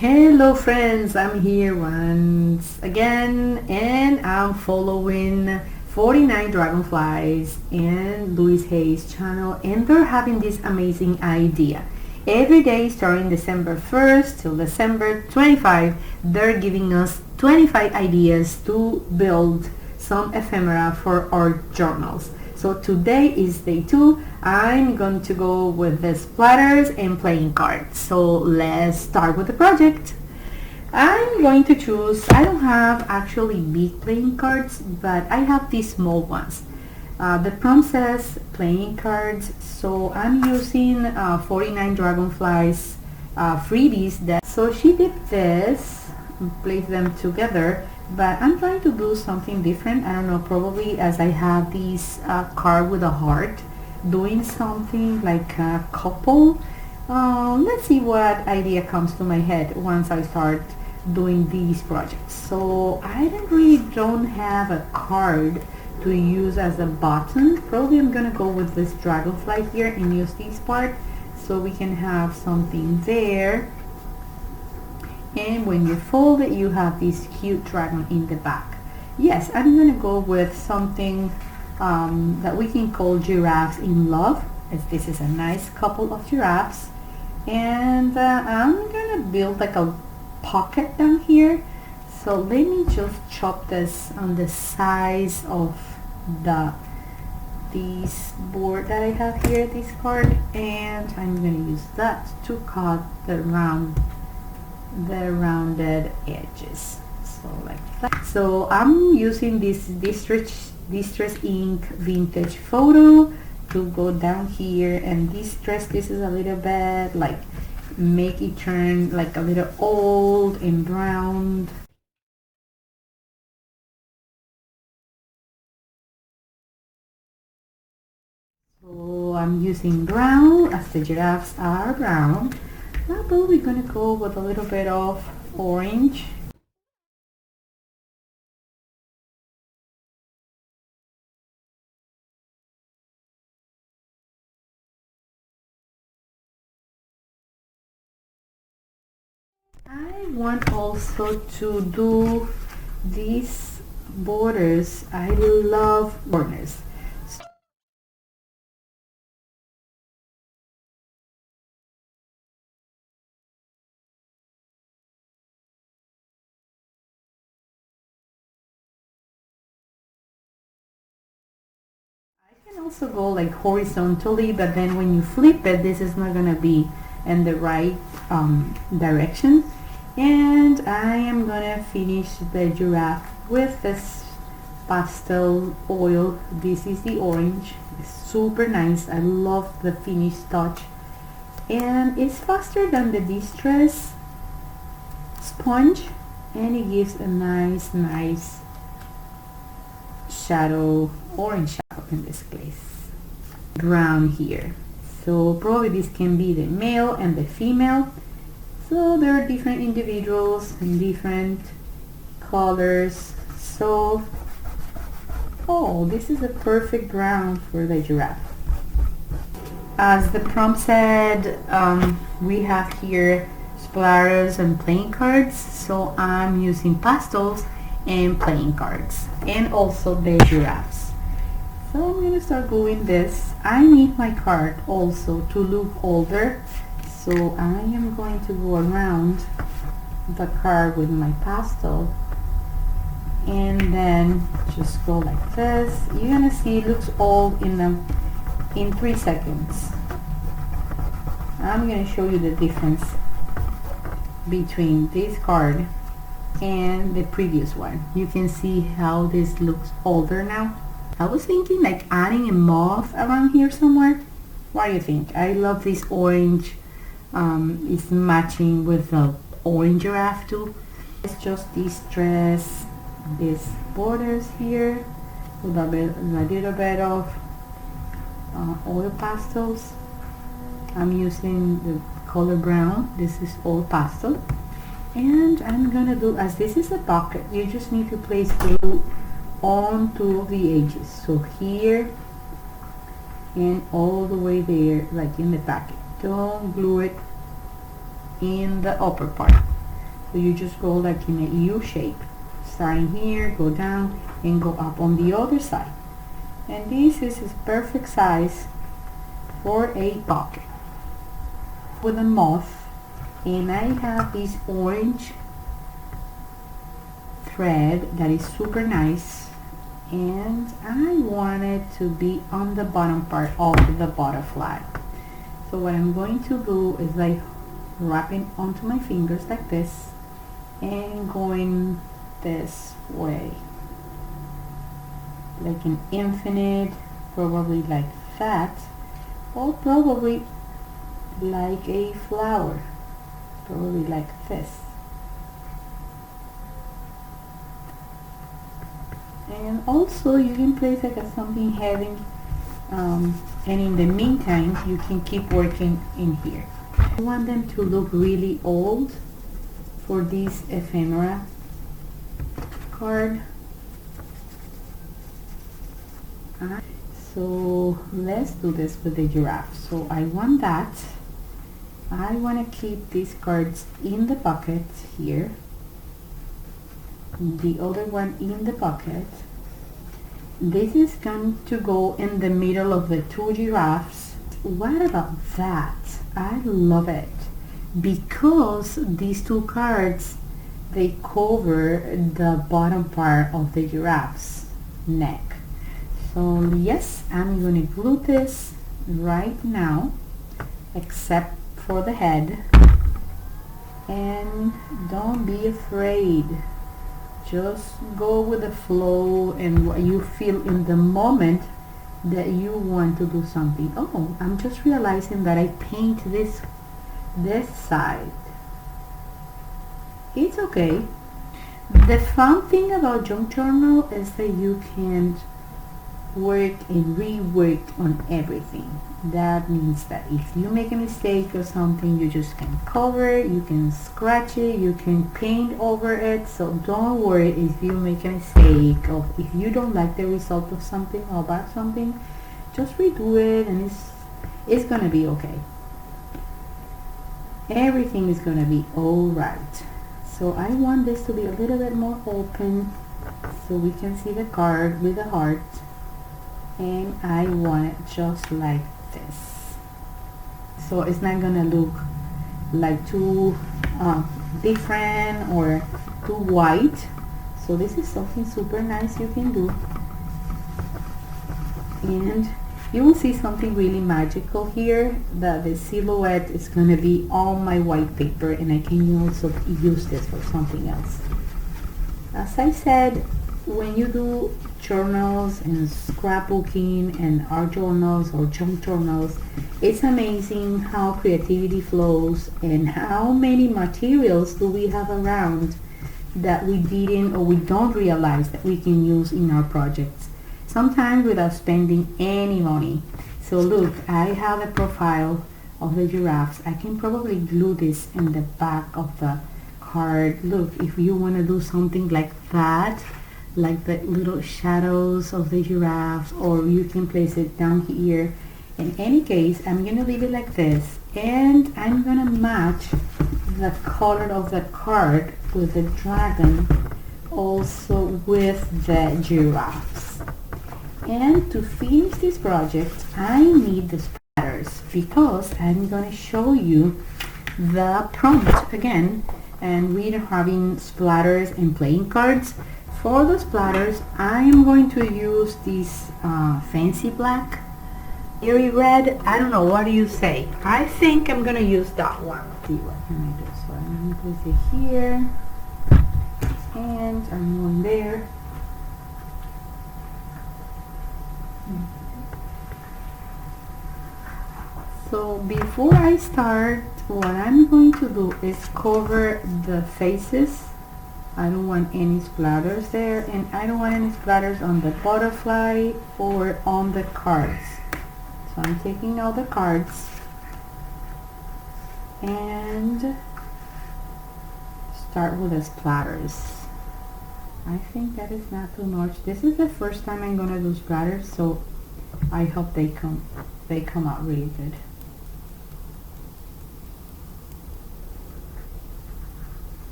Hello friends, I'm here once again and I'm following 49 Dragonflies and Louis Hayes channel, and they're having this amazing idea. Every day starting December 1st till December 25, they're giving us 25 ideas to build some ephemera for our journals. So today is day 2. I'm going to go with the splatters and playing cards. So let's start with the project. I'm going to choose, I don't have actually big playing cards, but I have these small ones. The prompt says playing cards, so I'm using 49 Dragonflies freebies. So she did this, placed them together, but I'm trying to do something different. I don't know, probably as I have this card with a heart, doing something like a couple. Let's see what idea comes to my head once I start doing these projects. So I don't have a card to use as a button. Probably I'm gonna go with this dragonfly here and use this part so we can have something there. And when you fold it, you have this cute dragon in the back. Yes, I'm gonna go with something that we can call giraffes in love, as this is a nice couple of giraffes. And I'm gonna build like a pocket down here. So let me just chop this on the size of this board that I have here, this card, and I'm gonna use that to cut the rounded edges, so like that. So I'm using this distress ink vintage photo to go down here, and this is a little bit like make it turn like a little old and brown. So I'm using brown as the giraffes are brown. Now we're gonna go with a little bit of orange. I want also to do these borders. I love borders. I can also go like horizontally, but then when you flip it, this is not gonna be in the right direction. And I am gonna finish the giraffe with this pastel oil. This is the orange. It's super nice. I love the finished touch, and it's faster than the distress sponge, and it gives a nice shadow, orange shadow in this place. Brown here. So probably this can be the male and the female. So there are different individuals and different colors. So, oh, this is a perfect brown for the giraffe. As the prompt said, we have here splatters and playing cards. So I'm using pastels and playing cards, and also the giraffes. So I'm going to start doing this. I need my card also to look older. So I am going to go around the card with my pastel, and then just go like this. You're gonna see it looks old in 3 seconds. I'm gonna show you the difference between this card and the previous one. You can see how this looks older now. I was thinking like adding a moth around here somewhere. What do you think? I love this orange. It's matching with the orange giraffe too. It's just distress these borders here with a little bit of oil pastels. I'm using the color brown. This is all pastel, and I'm gonna do, as this is a pocket, you just need to place glue onto the edges, so here and all the way there, like in the packet. Don't glue it in the upper part. So you just go like in a U shape, starting here, go down and go up on the other side. And this is a perfect size for a pocket with a moth. And I have this orange thread that is super nice, and I want it to be on the bottom part of the butterfly. So what I'm going to do is like wrapping onto my fingers like this and going this way, like an infinite, probably like that, or probably like a flower, probably like this. And also you can place like something heavy, and in the meantime you can keep working in here. I want them to look really old for this ephemera card. So let's do this with the giraffe. So I want that. I want to keep these cards in the pocket here, the other one in the pocket. This is going to go in the middle of the two giraffes. What about that? I love it because these two cards, they cover the bottom part of the giraffe's neck. So yes, I'm going to glue this right now, except for the head. And don't be afraid. Just go with the flow and what you feel in the moment that you want to do something. Oh, I'm just realizing that I paint this side. It's okay. The fun thing about junk journal is that you can work and rework on everything. That means that if you make a mistake or something, you just can cover it, you can scratch it, you can paint over it. So don't worry if you make a mistake, or if you don't like the result of something or about something, just redo it and it's gonna be okay. Everything is gonna be alright. So I want this to be a little bit more open so we can see the card with the heart, and I want it just like this. So it's not gonna look like too different or too white. So this is something super nice you can do, and you will see something really magical here, that the silhouette is gonna be on my white paper, and I can also use this for something else. As I said, when you do journals and scrapbooking and art journals or junk journals, it's amazing how creativity flows and how many materials do we have around that we didn't or we don't realize that we can use in our projects, sometimes without spending any money. So look, I have a profile of the giraffes. I can probably glue this in the back of the card. Look, if you want to do something like that, like the little shadows of the giraffes, or you can place it down here. In any case, I'm gonna leave it like this, and I'm gonna match the color of the card with the dragon, also with the giraffes. And to finish this project, I need the splatters, because I'm gonna show you the prompt again, and we're having splatters and playing cards. For the splatters, I'm going to use this fancy black, airy red. I don't know, what do you say? I think I'm gonna use that one. Let's see, what can I do? So I'm gonna place it here, and I'm going there. So before I start, what I'm going to do is cover the faces. I don't want any splatters there, and I don't want any splatters on the butterfly or on the cards. So I'm taking all the cards and start with the splatters. I think that is not too much. This is the first time I'm gonna do splatters, so I hope they come out really good.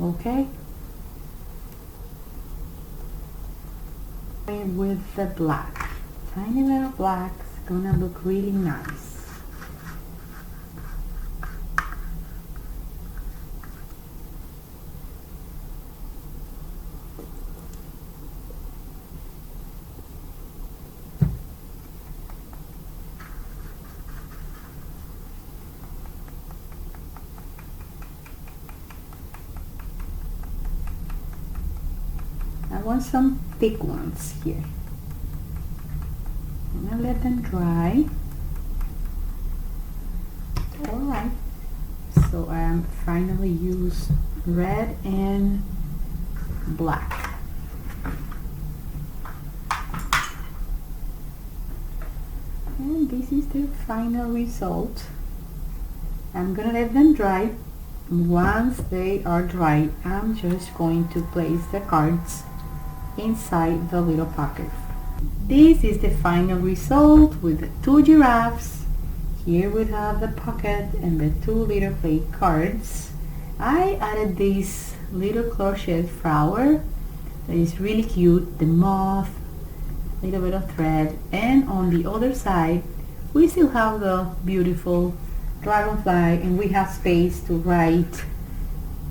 Okay, with the black, tiny little blacks, gonna look really nice. I want some thick ones here. I'm gonna let them dry. Alright, so I finally use red and black. And this is the final result. I'm gonna let them dry. Once they are dry, I'm just going to place the cards inside the little pocket. This is the final result with the 2 giraffes. Here we have the pocket and the 2 little play cards. I added this little crochet flower that is really cute, the moth, little bit of thread, and on the other side we still have the beautiful dragonfly, and we have space to write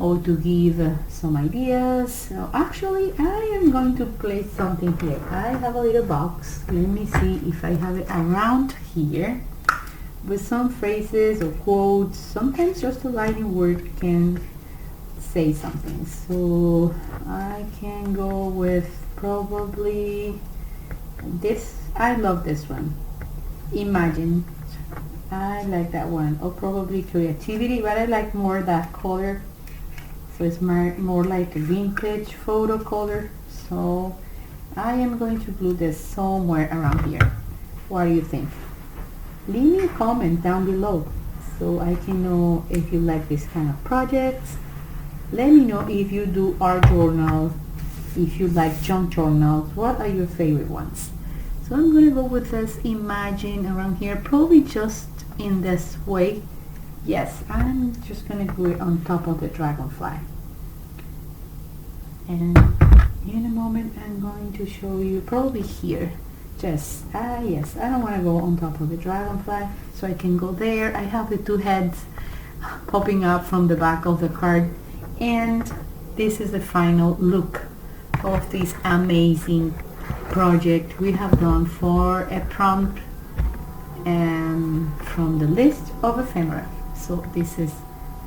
or to give some ideas. So actually I am going to place something here. I have a little box. Let me see if I have it around here with some phrases or quotes. Sometimes just a writing word can say something. So I can go with probably this. I love this one. Imagine. I like that one. Or probably creativity, but I like more that color. So it's more like a vintage photo color. So I am going to glue this somewhere around here. What do you think? Leave me a comment down below so I can know if you like this kind of projects. Let me know if you do art journals, if you like junk journals. What are your favorite ones? So I'm going to go with this imagine around here, probably just in this way. Yes, I'm just going to glue it on top of the dragonfly. And in a moment I'm going to show you probably here. Just, yes, I don't want to go on top of the dragonfly, so I can go there. I have the 2 heads popping up from the back of the card. And this is the final look of this amazing project we have done for a prompt from the list of ephemera. So this is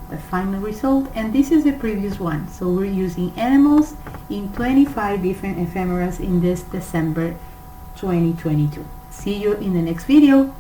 the final result, and this is the previous one. So we're using animals in 25 different ephemeras in this December 2022. See you in the next video.